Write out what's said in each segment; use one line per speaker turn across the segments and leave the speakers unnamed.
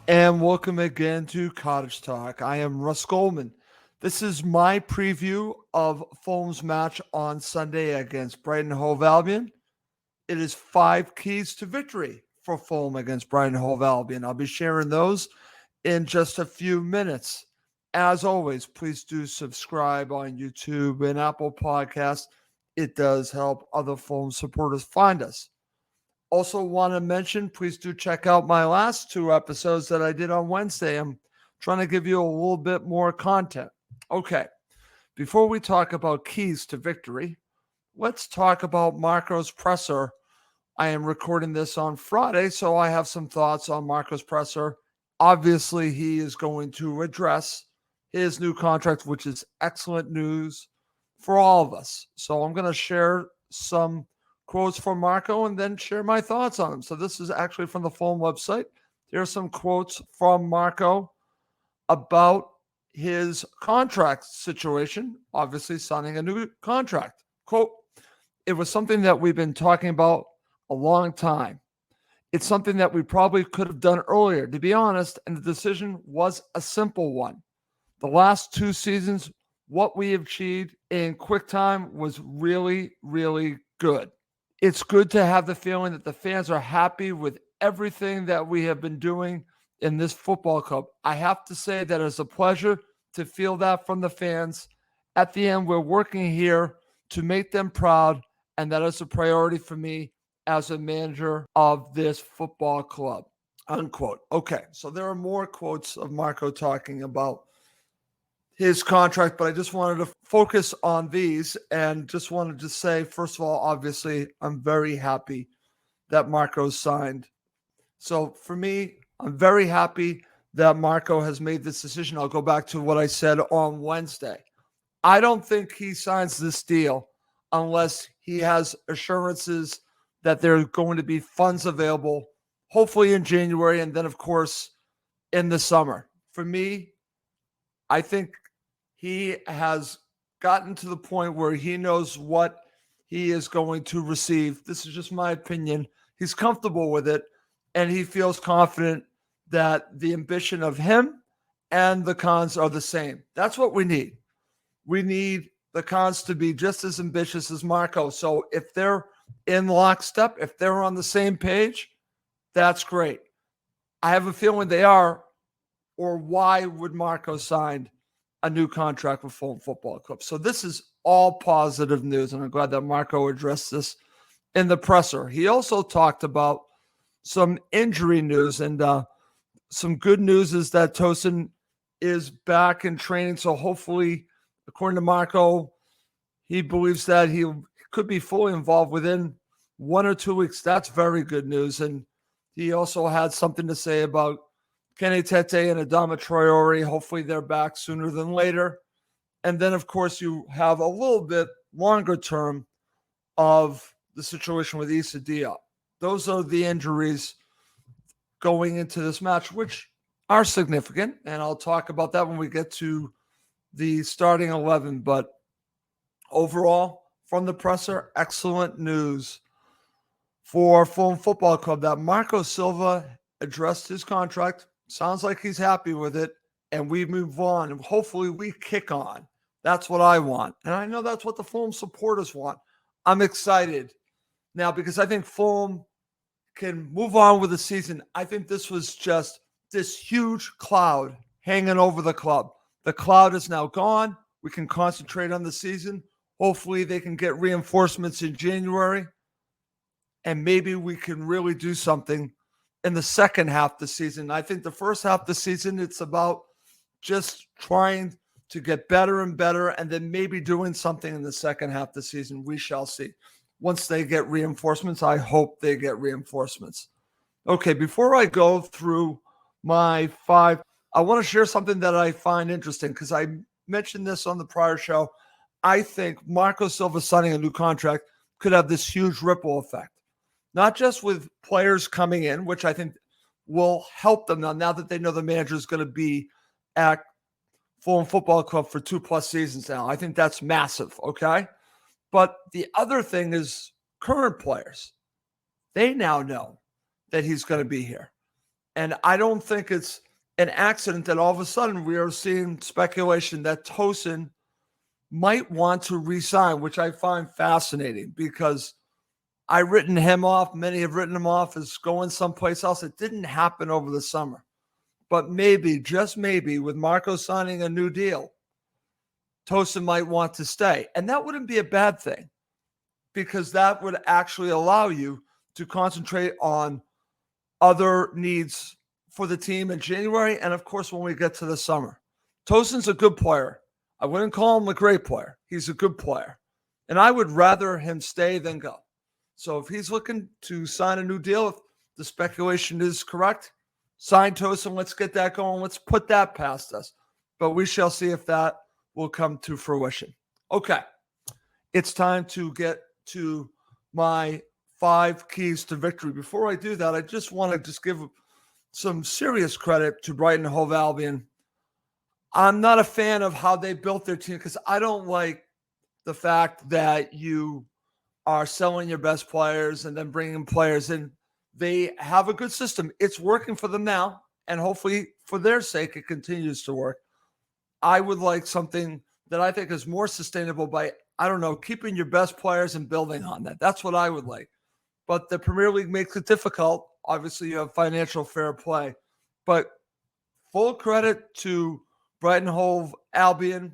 And welcome again to Cottage Talk. I am Russ Goldman. This is my preview of Fulham's match on Sunday against Brighton Hove Albion. It is 5 keys to victory for Fulham against Brighton Hove Albion. I'll be sharing those in just a few minutes. As always, please do subscribe on YouTube and Apple Podcasts. It does help other Fulham supporters find us. Also want to mention, please do check out my last 2 episodes that I did on Wednesday. I'm trying to give you a little bit more content. Okay, before we talk about keys to victory, let's talk about Marco's presser. I am recording this on Friday, so I have some thoughts on Marco's presser. Obviously, he is going to address his new contract, which is excellent news for all of us. So I'm going to share some quotes from Marco and then share my thoughts on them. So this is actually from the Fulham website. Here are some quotes from Marco about his contract situation, obviously signing a new contract. Quote, "It was something that we've been talking about a long time. It's something that we probably could have done earlier, to be honest, and the decision was a simple one. The last 2 seasons, what we achieved in quick time was really, really good. It's good to have the feeling that the fans are happy with everything that we have been doing in this football club. I have to say that it's a pleasure to feel that from the fans. At the end, we're working here to make them proud, and that is a priority for me as a manager of this football club." Unquote. Okay, so there are more quotes of Marco talking about his contract, but I just wanted to focus on these and just wanted to say, first of all, obviously, I'm very happy that Marco signed. So for me, I'm very happy that Marco has made this decision. I'll go back to what I said on Wednesday. I don't think he signs this deal unless he has assurances that there are going to be funds available, hopefully in January, and then, of course, in the summer. For me, I think he has gotten to the point where he knows what he is going to receive. This is just my opinion. He's comfortable with it, and he feels confident that the ambition of him and the Khans are the same. That's what we need. We need the Khans to be just as ambitious as Marco. So if they're in lockstep, if they're on the same page, that's great. I have a feeling they are, or why would Marco sign a new contract with Fulham Football Club? So this is all positive news, and I'm glad that Marco addressed this in the presser. He also talked about some injury news, and some good news is that Tosin is back in training. So hopefully, according to Marco, he believes that he could be fully involved within 1 or 2 weeks. That's very good news. And he also had something to say about Kenny Tete and Adama Traore. Hopefully they're back sooner than later. And then, of course, you have a little bit longer term of the situation with Issa Diop. Those are the injuries going into this match, which are significant. And I'll talk about that when we get to the starting 11. But overall, from the presser, excellent news for Fulham Football Club that Marco Silva addressed his contract. Sounds like he's happy with it, and we move on. And hopefully we kick on. That's what I want. And I know that's what the Fulham supporters want. I'm excited now because I think Fulham can move on with the season. I think this was just this huge cloud hanging over the club. The cloud is now gone. We can concentrate on the season. Hopefully they can get reinforcements in January, and maybe we can really do something in the second half of the season. I think the first half of the season, it's about just trying to get better and better, and then maybe doing something in the second half of the season. We shall see. Once they get reinforcements, I hope they get reinforcements. Okay, before I go through my 5, I want to share something that I find interesting because I mentioned this on the prior show. I think Marco Silva signing a new contract could have this huge ripple effect, not just with players coming in, which I think will help them now that they know the manager is going to be at Fulham Football Club for 2+ seasons now. I think that's massive, okay? But the other thing is current players. They now know that he's going to be here. And I don't think it's an accident that all of a sudden we are seeing speculation that Tosin might want to resign, which I find fascinating because I've written him off. Many have written him off as going someplace else. It didn't happen over the summer. But maybe, just maybe, with Marco signing a new deal, Tosin might want to stay. And that wouldn't be a bad thing because that would actually allow you to concentrate on other needs for the team in January and, of course, when we get to the summer. Tosin's a good player. I wouldn't call him a great player. He's a good player. And I would rather him stay than go. So if he's looking to sign a new deal, if the speculation is correct, sign Tosin. Let's get that going. Let's put that past us. But we shall see if that will come to fruition. Okay. It's time to get to my 5 keys to victory. Before I do that, I just want to give some serious credit to Brighton Hove Albion. I'm not a fan of how they built their team because I don't like the fact that you are selling your best players and then bringing players in. They have a good system. It's working for them now, and hopefully for their sake, it continues to work. I would like something that I think is more sustainable by, I don't know, keeping your best players and building on that. That's what I would like. But the Premier League makes it difficult. Obviously, you have financial fair play. But full credit to Brighton Hove Albion,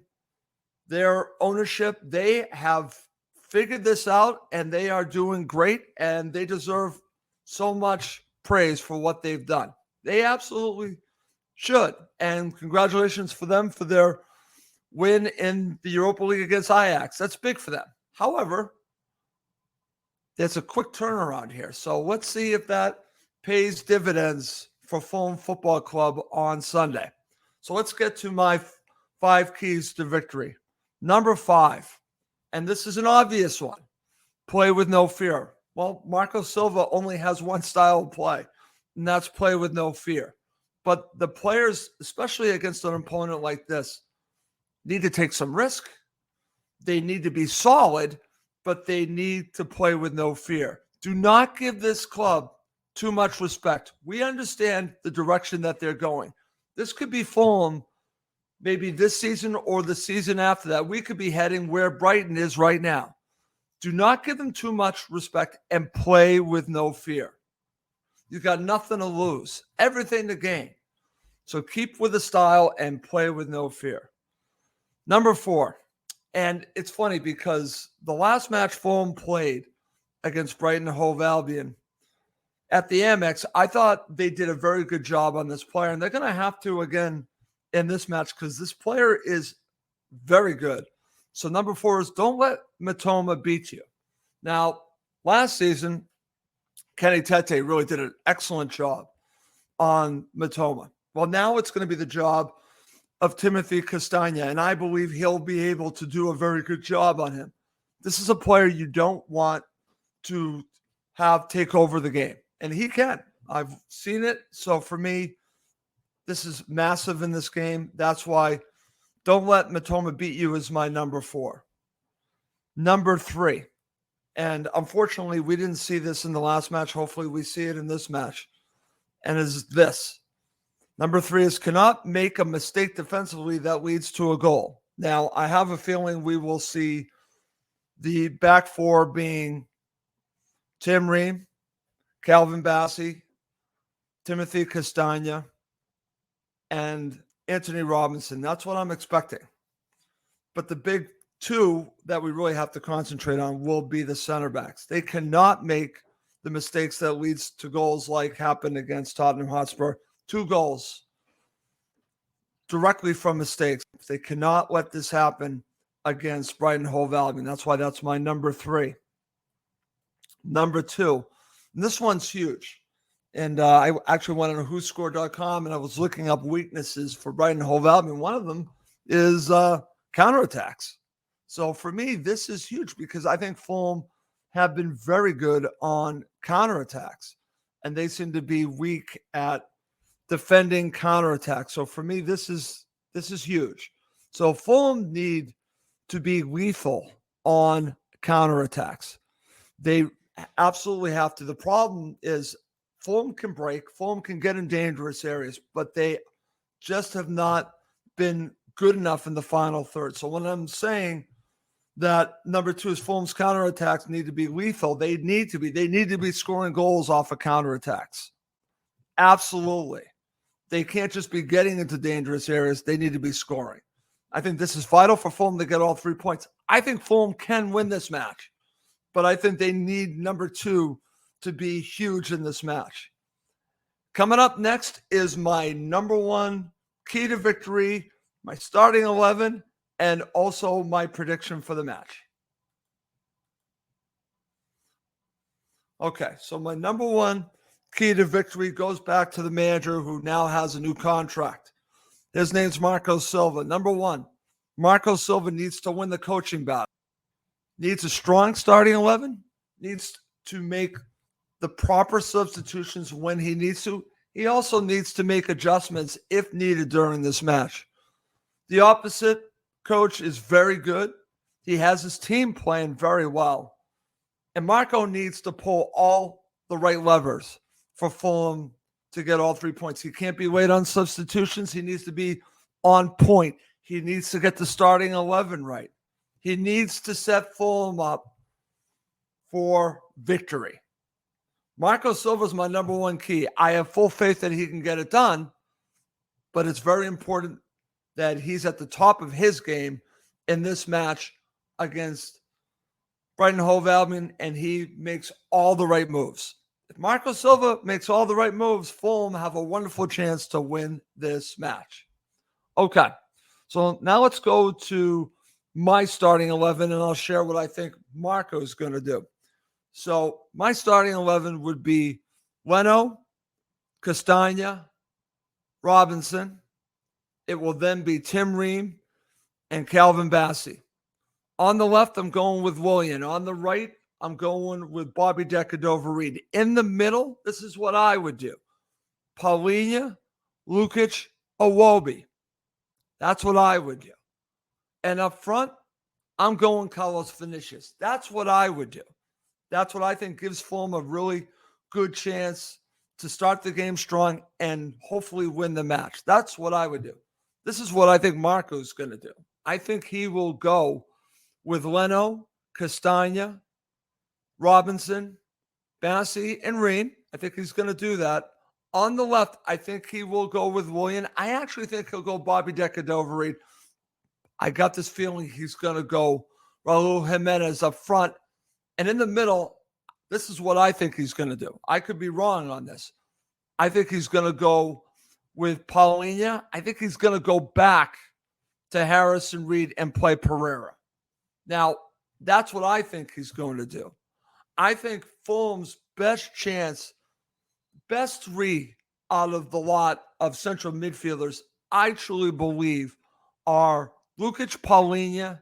their ownership. They have figured this out, and they are doing great, and they deserve so much praise for what they've done. They absolutely should. And congratulations for them for their win in the Europa League against Ajax. That's big for them. However, there's a quick turnaround here. So let's see if that pays dividends for Fulham Football Club on Sunday. So let's get to my 5 keys to victory. Number 5, and this is an obvious one, play with no fear. Well, Marco Silva only has one style of play, and that's play with no fear. But the players, especially against an opponent like this, need to take some risk. They need to be solid, but they need to play with no fear. Do not give this club too much respect. We understand the direction that they're going. This could be Fulham maybe this season or the season after that. We could be heading where Brighton is right now. Do not give them too much respect and play with no fear. You've got nothing to lose, everything to gain. So keep with the style and play with no fear. Number 4, and it's funny because the last match Fulham played against Brighton Hove Albion at the Amex, I thought they did a very good job on this player, and they're going to have to again in this match because this player is very good. So number 4 is don't let Mitoma beat you. Now, last season, Kenny Tete really did an excellent job on Mitoma. Well, now it's going to be the job of Timothy Castagna, and I believe he'll be able to do a very good job on him. This is a player you don't want to have take over the game, and he can. I've seen it. So for me, this is massive in this game. That's why don't let Mitoma beat you is my number 4. Number 3, and unfortunately, we didn't see this in the last match. Hopefully, we see it in this match, and is this. Number 3 is cannot make a mistake defensively that leads to a goal. Now, I have a feeling we will see the back 4 being Tim Ream, Calvin Bassey, Timothy Castagna, and Anthony Robinson. That's what I'm expecting. But the big 2 that we really have to concentrate on will be the center backs. They cannot make the mistakes that leads to goals like happened against Tottenham Hotspur. 2 goals directly from mistakes. They cannot let this happen against Brighton Hove Albion. That's why that's my number 3. Number 2, and this one's huge. And I actually went on whoscored.com and I was looking up weaknesses for Brighton Hove Albion. One of them is counterattacks. So for me, this is huge because I think Fulham have been very good on counterattacks, and they seem to be weak at defending counterattacks. So for me, this is huge. So Fulham need to be lethal on counterattacks. They absolutely have to. The problem is Fulham can break. Fulham can get in dangerous areas, but they just have not been good enough in the final third. So when I'm saying that number 2 is Fulham's counterattacks need to be lethal, they need to be scoring goals off of counterattacks. Absolutely. They can't just be getting into dangerous areas. They need to be scoring. I think this is vital for Fulham to get all 3 points. I think Fulham can win this match, but I think they need number 2 to be huge in this match. Coming up next is my number 1 key to victory, my starting 11, and also my prediction for the match. Okay, so my number 1 key to victory goes back to the manager who now has a new contract. His name's Marco Silva. Number 1, Marco Silva needs to win the coaching battle. Needs a strong starting 11. Needs to make the proper substitutions when he needs to. He also needs to make adjustments if needed during this match. The opposite coach is very good. He has his team playing very well. And Marco needs to pull all the right levers for Fulham to get all 3 points. He can't be late on substitutions. He needs to be on point. He needs to get the starting 11 right. He needs to set Fulham up for victory. Marco Silva is my number 1 key. I have full faith that he can get it done, but it's very important that he's at the top of his game in this match against Brighton Hove Albion, and he makes all the right moves. If Marco Silva makes all the right moves, Fulham have a wonderful chance to win this match. Okay, so now let's go to my starting 11, and I'll share what I think Marco's going to do. So my starting 11 would be Leno, Castagna, Robinson. It will then be Tim Ream and Calvin Bassey. On the left, I'm going with Willian. On the right, I'm going with Bobby Decordova-Reid. In the middle, this is what I would do. Paulinho, Lukic, Iwobi. That's what I would do. And up front, I'm going Carlos Vinicius. That's what I would do. That's what I think gives Fulham a really good chance to start the game strong and hopefully win the match. That's what I would do. This is what I think Marco's going to do. I think he will go with Leno, Castagna, Robinson, Bassey, and Ream. I think he's going to do that. On the left, I think he will go with Willian. I actually think he'll go Bobby Decordova-Reid. I got this feeling he's going to go Raul Jimenez up front. And in the middle, this is what I think he's going to do. I could be wrong on this. I think he's going to go with Paulinho. I think he's going to go back to Harrison Reed and play Pereira. Now, that's what I think he's going to do. I think Fulham's best chance, best 3 out of the lot of central midfielders, I truly believe, are Lukic, Paulinho,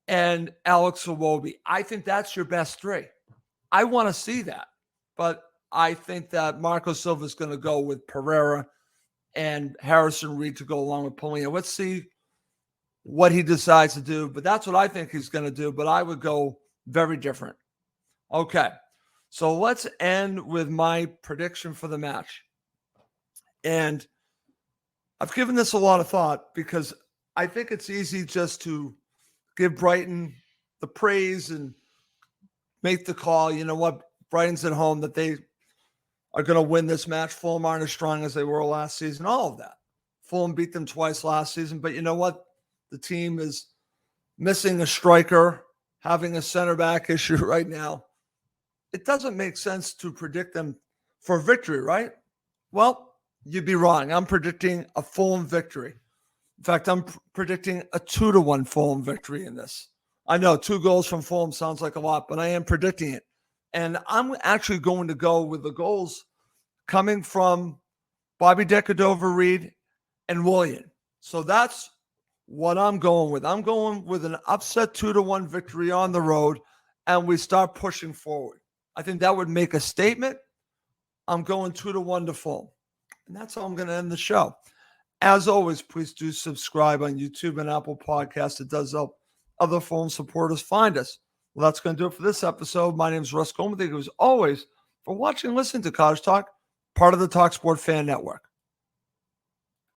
and Alex Iwobi. I think that's your best 3. I want to see that. But I think that Marco Silva is going to go with Pereira and Harrison Reed to go along with Paulinho. Let's see what he decides to do. But that's what I think he's going to do. But I would go very different. Okay. So let's end with my prediction for the match. And I've given this a lot of thought because I think it's easy just to give Brighton the praise and make the call. You know what? Brighton's at home, that they are going to win this match. Fulham aren't as strong as they were last season. All of that. Fulham beat them twice last season. But you know what? The team is missing a striker, having a center back issue right now. It doesn't make sense to predict them for victory, right? Well, you'd be wrong. I'm predicting a Fulham victory. In fact, I'm predicting a 2-1 Fulham victory in this. I know 2 goals from Fulham sounds like a lot, but I am predicting it. And I'm actually going to go with the goals coming from Bobby Decordova-Reid and Willian. So that's what I'm going with. I'm going with an upset 2-1 victory on the road, and we start pushing forward. I think that would make a statement. I'm going 2-1 to Fulham. And that's how I'm going to end the show. As always, please do subscribe on YouTube and Apple Podcasts. It does help other Fulham supporters find us. Well, that's going to do it for this episode. My name is Russ Goldman. Thank you as always for watching and listening to Cottage Talk, part of the talkSPORT Fan Network.